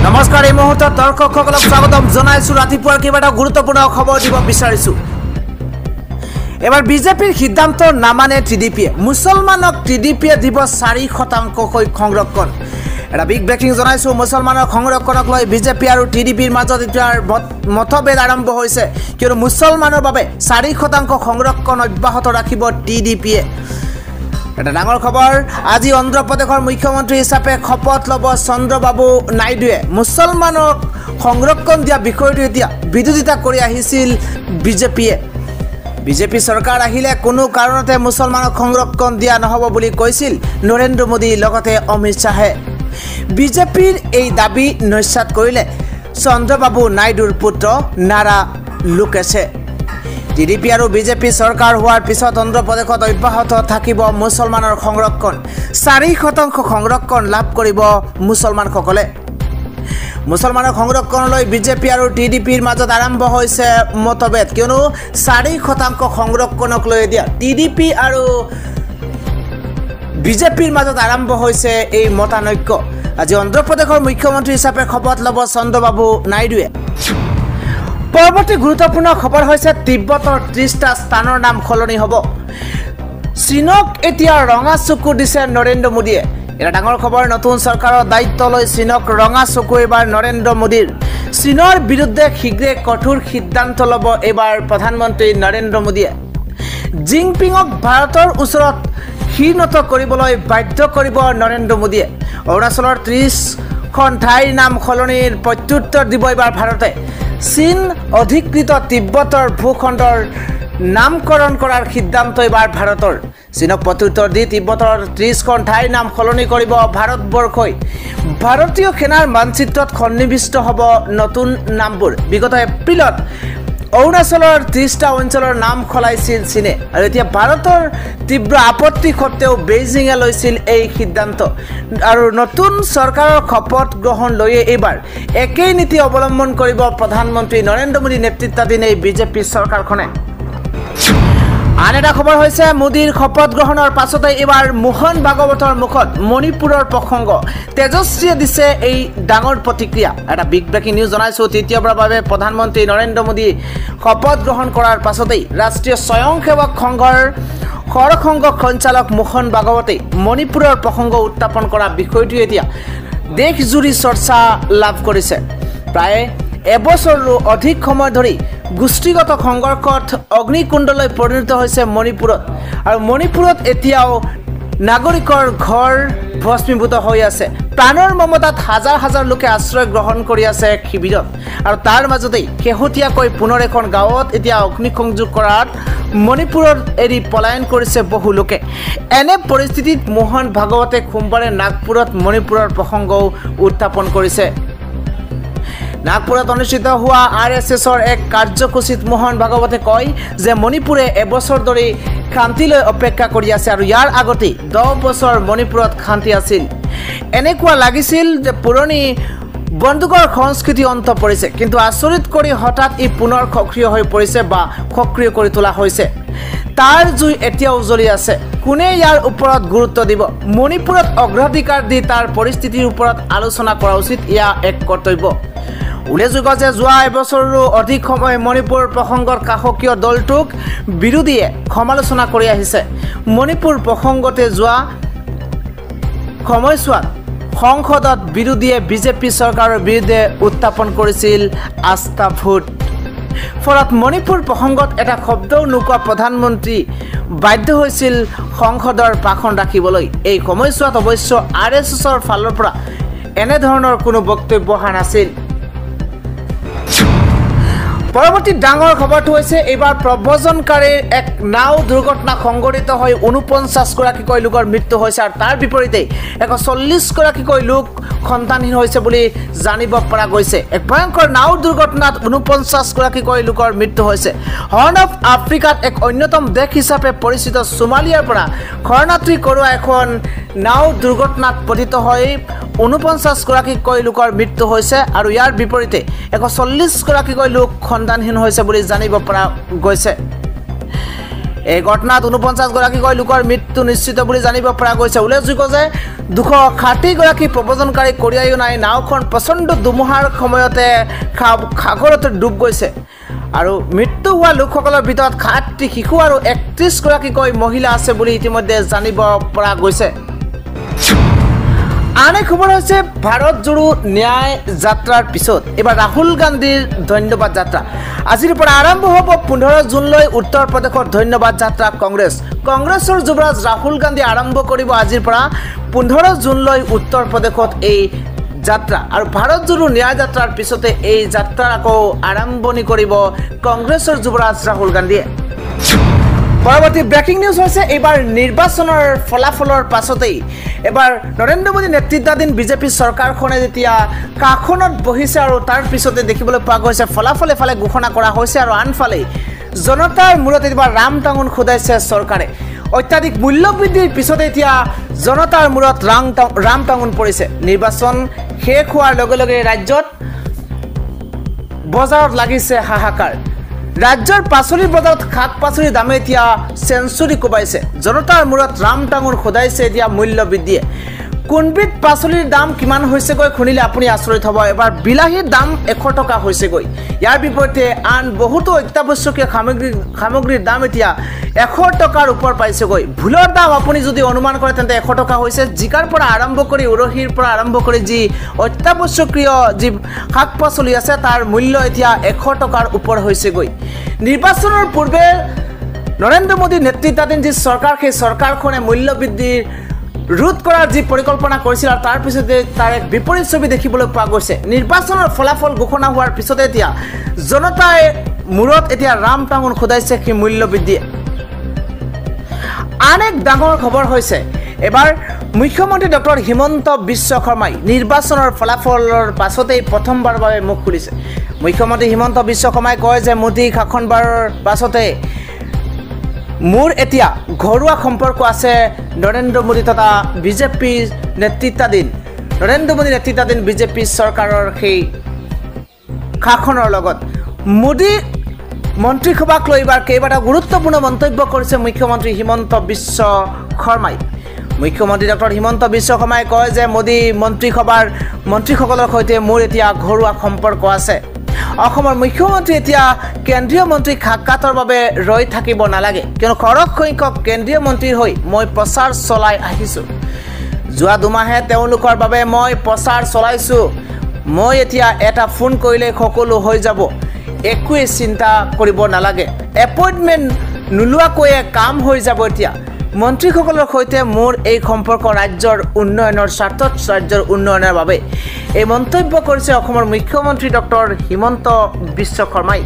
নমস্কাৰ এই মুহূৰ্তত দৰ্শকসকলক স্বাগতম জনাইছো ৰাতিপুৱাৰ কেইবাটা গুৰুত্বপূৰ্ণ খবৰ দিব বিচাৰিছো এবাৰ বিজেপিৰ সিদ্ধান্ত নামানে টিডিপিয়ে মুছলমানক টিডিপিয়ে দিব 4% কৈ সংৰক্ষণ এটা বিগ ব্ৰেকিং জনাইছো মুছলমানৰ সংৰক্ষণক লৈ বিজেপি আৰু টিডিপিৰ মাজত এটাৰ মতভেদ আৰম্ভ হৈছে কিয়নো মুছলমানৰ বাবে 4% সংৰক্ষণ অব্যাহত ৰাখিব টিডিপিয়ে এটা ডাঙৰ খবৰ আজি অন্ধ্ৰ প্ৰদেশৰ মুখ্যমন্ত্ৰী হিচাপে শপত লব চন্দ্ৰবাবু নাইডুৱে মুছলমানক সংৰক্ষণ দিয়া বিষয়টো এতিয়া বিৰোধিতা কৰি আহিছিল বিজেপি চৰকাৰ আহিলে কোনো কাৰণতে মুছলমানক সংৰক্ষণ দিয়া নহব বুলি কৈছিল নৰেন্দ্ৰ মোদী লগতে অমিত শাহে বিজেপিৰ এই দাবী নস্যাৎ কৰিলে চন্দ্ৰবাবু নাইডুৰ পুত্ৰ নাৰা লোকেশে টিডিপি আৰু বিজেপি চৰকাৰ হোৱাৰ পিছত অন্ধ্ৰ প্ৰদেশত অব্যাহত থাকিব মুছলমানৰ সংৰক্ষণ 4% সংৰক্ষণ লাভ কৰিব মুছলমানসকলে মুছলমানৰ সংৰক্ষণলৈ বিজেপি আৰু টিডিপিৰ মাজত আৰম্ভ হৈছে মতভেদ কিয়নো 4% সংৰক্ষণক লৈ দিয়া টিডিপি আৰু বিজেপিৰ মাজত আৰম্ভ হৈছে এই মতানৈক্য আজি অন্ধ্ৰ প্ৰদেশৰ মুখ্যমন্ত্ৰী হিচাপে শপত ল'ব চন্দ্ৰবাবু নাইডুৱে পৰৱৰ্তী গুৰুত্বপূৰ্ণ খবৰ হৈছে তিব্বতৰ 30টা স্থানৰ নাম সলনি হ'ব চীনক এতিয়া ৰঙা চকু দিছে নৰেন্দ্ৰ মোদীয়ে এটা ডাঙৰ খবৰ নতুন চৰকাৰৰ দায়িত্ব লৈ চীনক ৰঙা চকু এবাৰ নৰেন্দ্ৰ মোদীৰ চীনৰ বিৰুদ্ধে শীঘ্ৰে কঠোৰ সিদ্ধান্ত ল'ব এবাৰ প্ৰধানমন্ত্ৰী নৰেন্দ্ৰ মোদীয়ে জিনপিঙক ভাৰতৰ ওচৰত শিৰনত কৰিবলৈ বাধ্য কৰিব নৰেন্দ্ৰ মোদীয়ে অৰুণাচলৰ 30খন ঠাইৰ নাম সলনিৰ প্ৰত্যুত্তৰ দিব এবাৰ ভাৰতে চীন অধিকৃত তিব্বতৰ ভূখণ্ডৰ নামকৰণ কৰাৰ সিদ্ধান্ত এবাৰ ভাৰতৰ চীনক প্ৰত্যুত্তৰ দি তিব্বতৰ 30খন ঠাইৰ নাম সলনি কৰিব ভাৰতবৰ্ষই ভাৰতীয় সেনাৰ মানচিত্ৰত সন্নিৱিষ্ট হ'ব নতুন নামবোৰ বিগত এপ্ৰিলত অৰুণাচলৰ 30টা অঞ্চলৰ নাম খলাইছিল চীনে আৰু এতিয়া ভাৰতৰ তীব্ৰ আপত্তি সত্ত্বেও বেইজিঙে লৈছিল এই সিদ্ধান্ত আৰু নতুন চৰকাৰৰ শপত গ্ৰহণ লৈ এইবাৰ একেই নীতি অৱলম্বন কৰিব প্ৰধানমন্ত্ৰী নৰেন্দ্ৰ মোদী নেতৃত্বাধীন এই বিজেপি চৰকাৰখনে আন এটা খবৰ হৈছে মোদীৰ শপত গ্ৰহণৰ পাছতে এবাৰ মোহন ভাগৱতৰ মুখত মণিপুৰৰ প্ৰসংগ তেজস্বীয়ে দিছে এই ডাঙৰ প্ৰতিক্ৰিয়া এটা বিগ ব্ৰেকিং নিউজ জনাইছো তৃতীয়বাৰৰ বাবে প্ৰধানমন্ত্ৰী নৰেন্দ্ৰ মোদী শপত গ্ৰহণ কৰাৰ পাছতেই ৰাষ্ট্ৰীয় স্বয়ংসেৱক সংঘৰ সৰসংঘ সঞ্চালক মোহন ভাগৱতে মণিপুৰৰ প্ৰসংগ উত্থাপন কৰা বিষয়টো এতিয়া দেশজুৰি চৰ্চা লাভ কৰিছে প্ৰায় এবছৰৰো অধিক সময় ধৰি গোষ্ঠীগত সংঘৰ্ষত অগ্নিকুণ্ডলৈ পৰিণত হৈছে মণিপুৰত আৰু মণিপুৰত এতিয়াও নাগৰিকৰ ঘৰ ভস্মীভূত হৈ আছে প্ৰাণৰ মমতাত হাজাৰ হাজাৰ লোকে আশ্ৰয় গ্ৰহণ কৰি আছে শিবিৰত আৰু তাৰ মাজতেই শেহতীয়াকৈ পুনৰ এখন গাঁৱত এতিয়া অগ্নিসংযোগ কৰাত মণিপুৰত এৰি পলায়ন কৰিছে বহু লোকে এনে পৰিস্থিতিত মোহন ভাগৱতে সোমবাৰে নাগপুৰত মণিপুৰৰ প্ৰসংগও উত্থাপন কৰিছে নাগপুৰত অনুষ্ঠিত হোৱা আৰএছএছৰ এক কাৰ্যসূচীত মোহন ভাগৱতে কয় যে মণিপুৰে এবছৰ ধৰি শান্তিলৈ অপেক্ষা কৰি আছে আৰু ইয়াৰ আগতে 10 বছৰ মণিপুৰত শান্তি আছিল এনেকুৱা লাগিছিল যে পুৰণি বন্দুকৰ সংস্কৃতি অন্ত পৰিছে কিন্তু আচৰিত কৰি হঠাৎ ই পুনৰ সক্ৰিয় হৈ পৰিছে বা সক্ৰিয় কৰি তোলা হৈছে তাৰ জুই এতিয়াও জ্বলি আছে কোনে ইয়াৰ ওপৰত গুৰুত্ব দিব মণিপুৰত অগ্ৰাধিকাৰ দি তাৰ পৰিস্থিতিৰ ওপৰত আলোচনা কৰা উচিত ইয়া এক কৰ্তব্য উল্লেখযোগ্য যে যোৱা এবছৰৰো অধিক সময় মণিপুৰ প্ৰসংগৰ শাসকীয় দলটোক বিৰোধীয়ে সমালোচনা কৰি আহিছে মণিপুৰ প্ৰসংগতে যোৱা সময়ছোৱাত সংসদত বিৰোধীয়ে বিজেপি চৰকাৰৰ বিৰুদ্ধে উত্থাপন কৰিছিল আস্থা ভোট ফলত মণিপুৰ প্ৰসংগত এটা শব্দও নোকোৱা প্ৰধানমন্ত্ৰী বাধ্য হৈছিল সংসদৰ ভাষণ ৰাখিবলৈ এই সময়ছোৱাত অৱশ্য আৰএছএছৰ ফালৰ পৰা এনেধৰণৰ কোনো বক্তব্য অহা নাছিল পৰৱৰ্তী ডাঙৰ খবৰটো হৈছে এইবাৰ প্ৰব্ৰজনকাৰীৰ এক নাও দুৰ্ঘটনা সংঘটিত হৈ 49 গৰাকীকৈ লোকৰ মৃত্যু হৈছে আৰু তাৰ বিপৰীতে 140 গৰাকীকৈ লোক সন্তানহীন হৈছে বুলি জানিব পৰা গৈছে এক ভয়ংকৰ নাও দুৰ্ঘটনাত 49 গৰাকীকৈ লোকৰ মৃত্যু হৈছে হৰ্ণ অফ আফ্ৰিকাত এক অন্যতম দেশ হিচাপে পৰিচিত সোমালিয়াৰ পৰা শৰণাৰ্থী কৰোৱা এখন নাও দুৰ্ঘটনাত পতিত হৈ 49 গৰাকীকৈ লোকৰ মৃত্যু হৈছে আৰু ইয়াৰ বিপৰীতে 140 গৰাকীকৈ লোক সন্তানহীন হৈছে বুলি জানিব পৰা গৈছে এই ঘটনাত ৪৯গৰাকীকৈ লোকৰ মৃত্যু নিশ্চিত বুলি জানিব পৰা গৈছে। উল্লেখযোগ্য যে ২৬০গৰাকী প্ৰব্ৰজনকাৰী কঢ়িয়াইও নাই। নাওখন প্ৰচণ্ড ধুমুহাৰ সময়তে সাগৰত ডুব গৈছে আৰু মৃত্যু হোৱা লোকসকলৰ ভিতৰত ৭টি শিশু আৰু ৩১গৰাকীকৈ মহিলা আছে বুলি ইতিমধ্যে জানিব পৰা গৈছে। আন এক খবৰ হৈছে ভাৰত জোড়ো ন্যায় যাত্ৰাৰ পিছত এবাৰ ৰাহুল গান্ধীৰ ধন্যবাদ যাত্ৰা। আজিৰ পৰা আৰম্ভ হ'ব ১৫ জুনলৈ উত্তৰ প্ৰদেশৰ ধন্যবাদ যাত্ৰা। কংগ্ৰেছৰ যুৱৰাজ ৰাহুল গান্ধী আৰম্ভ কৰিব আজিৰ পৰা ১৫ জুনলৈ উত্তৰ প্ৰদেশত এই যাত্ৰা আৰু ভাৰত জোড়ো ন্যায় যাত্ৰাৰ পিছতে এই যাত্ৰাৰ আকৌ আৰম্ভণি কৰিব কংগ্ৰেছৰ যুৱৰাজ ৰাহুল গান্ধীয়ে। পৰৱৰ্তী ব্ৰেকিং নিউজ হৈছে এইবাৰ নিৰ্বাচনৰ ফলাফলৰ পাছতেই এবাৰ নৰেন্দ্ৰ মোদী নেতৃত্বাধীন বিজেপি চৰকাৰখনে যেতিয়া কাখনত বহিছে আৰু তাৰ পিছতে দেখিবলৈ পোৱা গৈছে ফলাফল এফালে ঘোষণা কৰা হৈছে আৰু আনফালে জনতাৰ মূৰত এবাৰ ৰাম টাঙোন খোদাইছে চৰকাৰে। অত্যাধিক মূল্য বৃদ্ধিৰ পিছতে এতিয়া জনতাৰ মূৰত ৰাম টাঙোন পৰিছে। নিৰ্বাচন শেষ হোৱাৰ লগে লগে ৰাজ্যত বজাৰত লাগিছে হাহাকাৰ। ৰাজ্যৰ পাচলিৰ বজাৰত শাক পাচলিৰ দামে এতিয়া চেঞ্চুৰী কোবাইছে। জনতাৰ মূৰত ৰাম টাঙোন খোদাইছে এতিয়া মূল্য বৃদ্ধিয়ে। কোনবিধ পাচলিৰ দাম কিমান হৈছেগৈ শুনিলে আপুনি আচৰিত হ'ব। এবাৰ বিলাহীৰ দাম ১০০ টকা হৈছেগৈ। ইয়াৰ বিপৰীতে আন বহুতো অত্যাৱশ্যকীয় সামগ্ৰীৰ দাম এতিয়া ১০০ টকাৰ ওপৰ পাইছেগৈ। ভোলৰ দাম আপুনি যদি অনুমান কৰে তেন্তে ১০০ টকা হৈছে। জিকাৰ পৰা আৰম্ভ কৰি উৰহীৰ পৰা আৰম্ভ কৰি যি অত্যাৱশ্যকীয় যি শাক পাচলি আছে তাৰ মূল্য এতিয়া ১০০ টকাৰ ওপৰ হৈছেগৈ। নিৰ্বাচনৰ পূৰ্বে নৰেন্দ্ৰ মোদী নেতৃত্বাধীন যি চৰকাৰ সেই চৰকাৰখনে মূল্য বৃদ্ধিৰ ৰোধ কৰাৰ যি পৰিকল্পনা কৰিছিল আৰু তাৰ পিছতে তাৰ এক বিপৰীত ছবি দেখিবলৈ পোৱা গৈছে। নিৰ্বাচনৰ ফলাফল ঘোষণা হোৱাৰ পিছতে এতিয়া জনতাই মূৰত এতিয়া ৰাম টাঙোন খোদাইছে সেই মূল্য বৃদ্ধিয়ে। আন এক ডাঙৰ খবৰ হৈছে এবাৰ মুখ্যমন্ত্ৰী ডক্টৰ হিমন্ত বিশ্ব শৰ্মাই নিৰ্বাচনৰ ফলাফলৰ পাছতেই প্ৰথমবাৰৰ বাবে মুখ খুলিছে। মুখ্যমন্ত্ৰী হিমন্ত বিশ্ব শৰ্মাই কয় যে মোদী শাসনভাৰৰ পাছতে মোৰ এতিয়া ঘৰুৱা সম্পৰ্ক আছে নৰেন্দ্ৰ মোদী তথা বিজেপি নেতৃত্বাধীন বিজেপি চৰকাৰৰ সেই শাসনৰ লগত। মোদী মন্ত্ৰীসভাক লৈ এইবাৰ কেইবাটাও গুৰুত্বপূৰ্ণ মন্তব্য কৰিছে মুখ্যমন্ত্ৰী হিমন্ত বিশ্ব শৰ্মাই। মুখ্যমন্ত্ৰী ডক্টৰ হিমন্ত বিশ্ব শৰ্মাই কয় যে মোদী মন্ত্ৰীসকলৰ সৈতে মোৰ এতিয়া ঘৰুৱা সম্পৰ্ক আছে। অসমৰ মুখ্যমন্ত্ৰী এতিয়া কেন্দ্ৰীয় মন্ত্ৰীক সাক্ষাতৰ বাবে ৰৈ থাকিব নালাগে, কিয়নো সৰহ সংখ্যক কেন্দ্ৰীয় মন্ত্ৰীৰ হৈ মই প্ৰচাৰ চলাই আহিছোঁ। যোৱা দুমাহে তেওঁলোকৰ বাবে মই প্ৰচাৰ চলাইছোঁ। মই এতিয়া এটা ফোন কৰিলে সকলো হৈ যাব, একোৱেই চিন্তা কৰিব নালাগে। এপইণ্টমেণ্ট নোলোৱাকৈয়ে কাম হৈ যাব। এতিয়া মন্ত্ৰীসকলৰ সৈতে মোৰ এই সম্পৰ্ক ৰাজ্যৰ উন্নয়নৰ স্বাৰ্থত, ৰাজ্যৰ উন্নয়নৰ বাবে এই মন্তব্য কৰিছে অসমৰ মুখ্যমন্ত্ৰী ডক্টৰ হিমন্ত বিশ্ব শৰ্মাই।